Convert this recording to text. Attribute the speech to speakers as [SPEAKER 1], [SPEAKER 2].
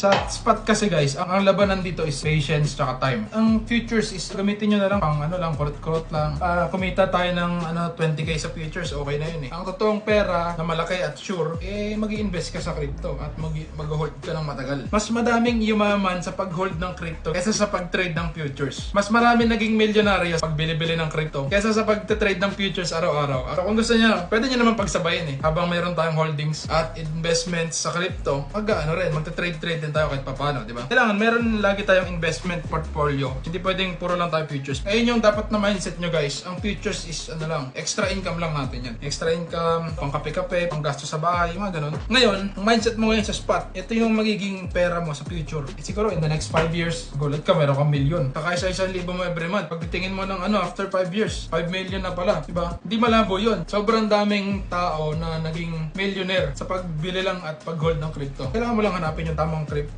[SPEAKER 1] Sa spot kasi guys, ang labanan dito is patience tsaka time. Ang futures is gamitin nyo na lang pang kurot-kurot lang. Kumita tayo ng 20k sa futures, okay na yun eh. Ang totoong pera na malaki at sure, mag-i-invest ka sa crypto at mag-hold ka ng matagal. Mas madaming yumaman sa pag-hold ng crypto kaysa sa pag-trade ng futures. Mas marami naging milyonaryo sa pagbili-bili ng crypto kaysa sa pag-trade ng futures araw-araw. Kung gusto niya, pwede niya naman pagsabayin eh. Habang mayroon tayong holdings at investments sa crypto, magte-trade din tayo kahit paano, di ba? Kailangan meron lagi tayong investment portfolio. Hindi pwedeng puro lang tayo futures. Ayun yung dapat na mindset nyo guys. Ang futures is extra income lang natin yan. Extra income, pang kape-kape, pang gasto sa bahay, mga ganun. Ngayon, ang mindset mo ngayon sa spot, ito yung magiging pera mo sa future. Siguro in the next 5 years, gulat ka, meron kang milyon. Kakaisa 1,000 mo every month. Pagtitingin mo ng after 5 years, 5 million na pala, di ba? Hindi malabo yun. Sobrang daming tao na naging millionaire sa pagbili lang at pag-hold ng crypto. Kailangan mo lang hanapin yung tamang crypto